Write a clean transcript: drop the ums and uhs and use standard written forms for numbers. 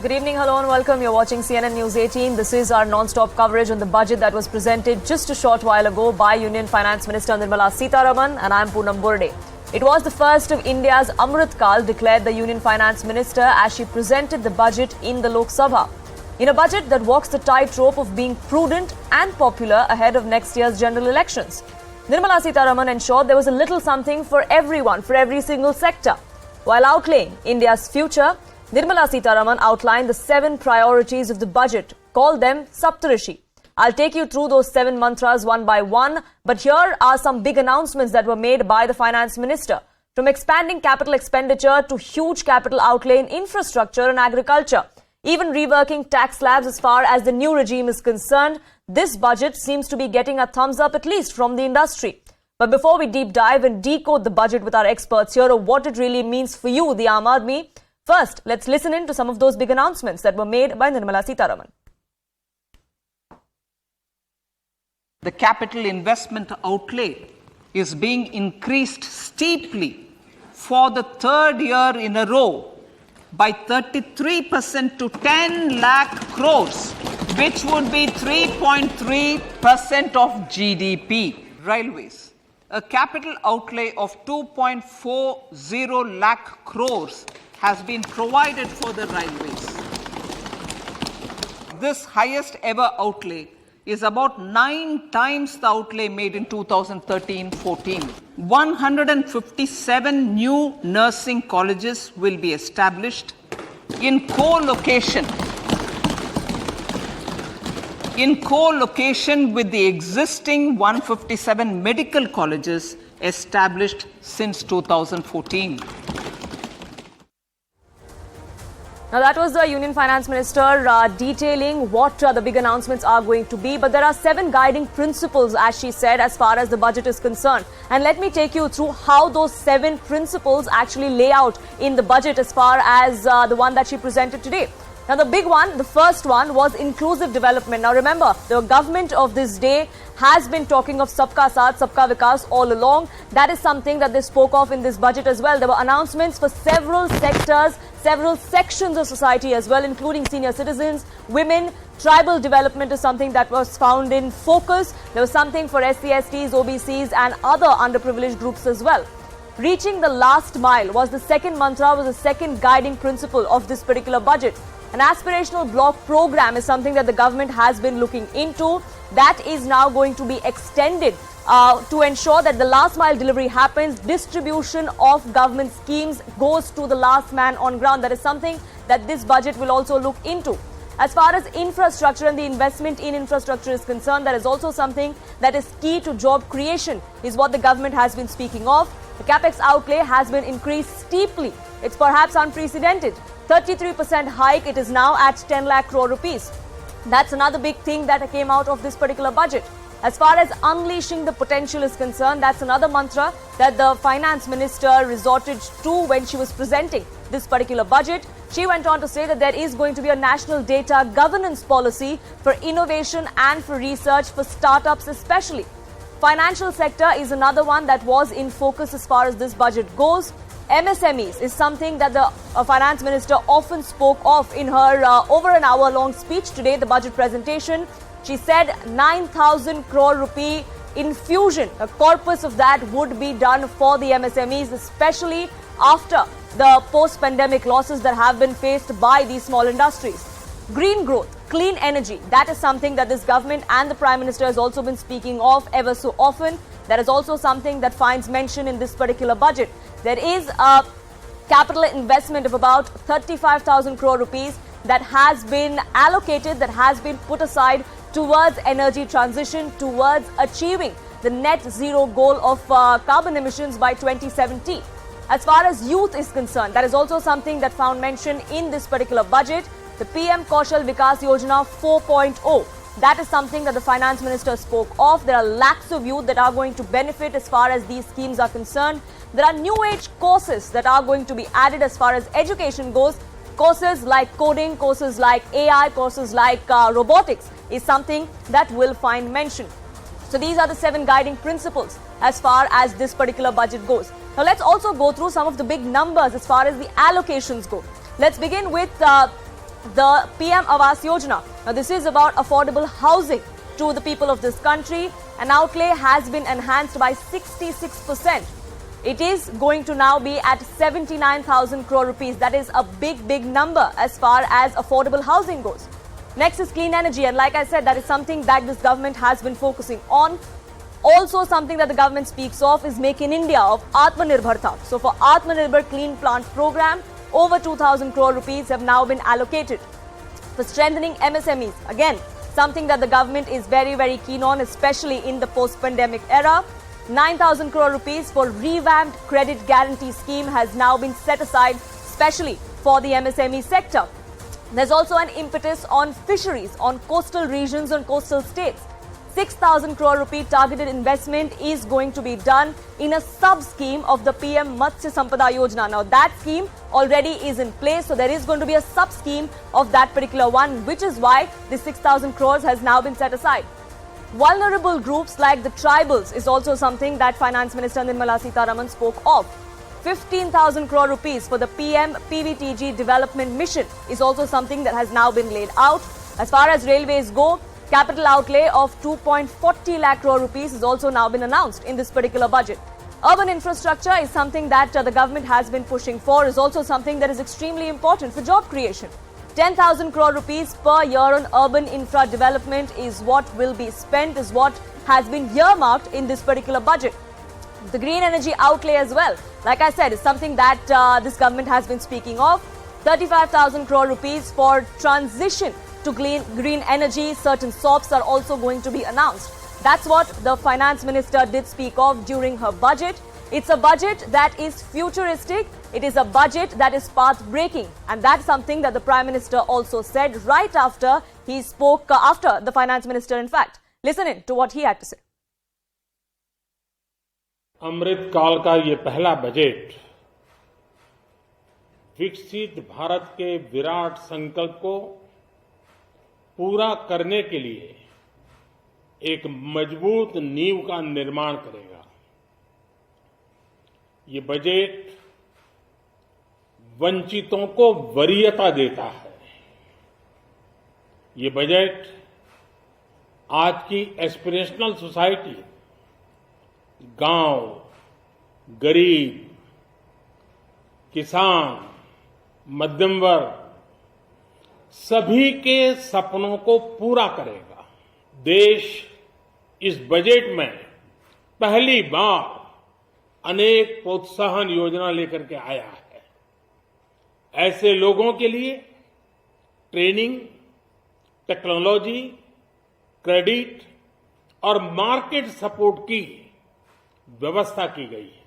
Good evening, hello and welcome. You're watching CNN News 18. This is our non-stop coverage on the budget that was presented just a short while ago by Union Finance Minister Nirmala Sitharaman, and I'm Poonam Burde. It was the first of India's Amrit Kal, declared the Union Finance Minister as she presented the budget in the Lok Sabha. In a budget that walks the tightrope of being prudent and popular ahead of next year's general elections, Nirmala Sitharaman ensured there was a little something for everyone, for every single sector. While outlaying India's future, Nirmala Sitharaman outlined the 7 priorities of the budget, called them Saptarishi. I'll take you through those 7 mantras one by one, but here are some big announcements that were made by the Finance Minister. From expanding capital expenditure to huge capital outlay in infrastructure and agriculture, even reworking tax slabs as far as the new regime is concerned, this budget seems to be getting a thumbs up at least from the industry. But before we deep dive and decode the budget with our experts here of what it really means for you, the Aam Aadmi, first, let's listen in to some of those big announcements that were made by Nirmala Sitharaman. The capital investment outlay is being increased steeply for the 3rd year in a row by 33% to 10 lakh crores, which would be 3.3% of GDP. Railways, a capital outlay of 2.40 lakh crores has been provided for the railways. This highest ever outlay is about 9 times the outlay made in 2013-14. 157 new nursing colleges will be established in co-location with the existing 157 medical colleges established since 2014. Now, that was the Union Finance Minister detailing what the big announcements are going to be. But there are 7 guiding principles, as she said, as far as the budget is concerned. And let me take you through how those 7 principles actually lay out in the budget as far as the one that she presented today. Now, the big one, the first one, was inclusive development. Now, remember, the government of this day has been talking of Sabka Saath, Sabka Vikas all along. That is something that they spoke of in this budget as well. There were announcements for several sectors, several sections of society as well, including senior citizens, women. Tribal development is something that was found in focus. There was something for SC, STs, OBCs and other underprivileged groups as well. Reaching the last mile was the second mantra, was the second guiding principle of this particular budget. An aspirational block program is something that the government has been looking into. That is now going to be extended to ensure that the last mile delivery happens. Distribution of government schemes goes to the last man on ground. That is something that this budget will also look into. As far as infrastructure and the investment in infrastructure is concerned, that is also something that is key to job creation, is what the government has been speaking of. The capex outlay has been increased steeply. It's perhaps unprecedented. 33% hike, it is now at 10 lakh crore rupees. That's another big thing that came out of this particular budget. As far as unleashing the potential is concerned, that's another mantra that the finance minister resorted to when she was presenting this particular budget. She went on to say that there is going to be a national data governance policy for innovation and for research for startups especially. Financial sector is another one that was in focus as far as this budget goes. MSMEs is something that the finance minister often spoke of in her over an hour-long speech today, the budget presentation. She said 9,000 crore rupee infusion, a corpus of that would be done for the MSMEs, especially after the post-pandemic losses that have been faced by these small industries. Green growth, clean energy, that is something that this government and the Prime Minister has also been speaking of ever so often. That is also something that finds mention in this particular budget. There is a capital investment of about 35,000 crore rupees that has been allocated, that has been put aside towards energy transition, towards achieving the net zero goal of carbon emissions by 2070. As far as youth is concerned, that is also something that found mention in this particular budget. The PM Kaushal Vikas Yojana 4.0. That is something that the finance minister spoke of. There are lakhs of youth that are going to benefit as far as these schemes are concerned. There are new age courses that are going to be added as far as education goes. Courses like coding, courses like AI, courses like robotics is something that will find mention. So these are the 7 guiding principles as far as this particular budget goes. Now let's also go through some of the big numbers as far as the allocations go. Let's begin with the PM Awas Yojana. Now, this is about affordable housing to the people of this country. An outlay has been enhanced by 66%. It is going to now be at 79,000 crore rupees. That is a big number as far as affordable housing goes. Next is clean energy, and like I said, that is something that this government has been focusing on. Also, something that the government speaks of is Make in India, of Atmanirbharta. So for Atmanirbhar Clean Plant Program, over 2,000 crore rupees have now been allocated for strengthening MSMEs. Again, something that the government is very keen on, especially in the post-pandemic era. 9,000 crore rupees for revamped credit guarantee scheme has now been set aside, especially for the MSME sector. There's also an impetus on fisheries, on coastal regions and coastal states. 6,000 crore rupee targeted investment is going to be done in a sub-scheme of the PM Matsya Sampada Yojana. Now, that scheme already is in place, so there is going to be a sub-scheme of that particular one, which is why the 6,000 crores has now been set aside. Vulnerable groups like the tribals is also something that Finance Minister Nirmala Sitharaman spoke of. 15,000 crore rupees for the PM PVTG development mission is also something that has now been laid out. As far as railways go, capital outlay of 2.40 lakh crore rupees has also now been announced in this particular budget. Urban infrastructure is something that the government has been pushing for, is also something that is extremely important for job creation. 10,000 crore rupees per year on urban infra development is what will be spent, is what has been earmarked in this particular budget. The green energy outlay as well, like I said, is something that this government has been speaking of. 35,000 crore rupees for transition to green energy. Certain SOPs are also going to be announced. That's what the finance minister did speak of during her budget. It's a budget that is futuristic. It is a budget that is path-breaking. And that's something that the Prime Minister also said right after he spoke, after the finance minister, in fact. Listen in to what he had to say. अमृत काल का ये पहला budget विकसित भारत के विराट संकल्प को पूरा करने के लिए एक मजबूत नींव का निर्माण करेगा। ये बजट वंचितों को वरीयता देता है। ये बजट आज की एस्पिरेशनल सोसाइटी, गांव, गरीब, किसान, मध्यम वर्ग, सभी के सपनों को पूरा करेगा। देश इस बजट में पहली बार अनेक प्रोत्साहन योजना लेकर के आया है। ऐसे लोगों के लिए ट्रेनिंग, टेक्नोलॉजी, क्रेडिट और मार्केट सपोर्ट की व्यवस्था की गई है।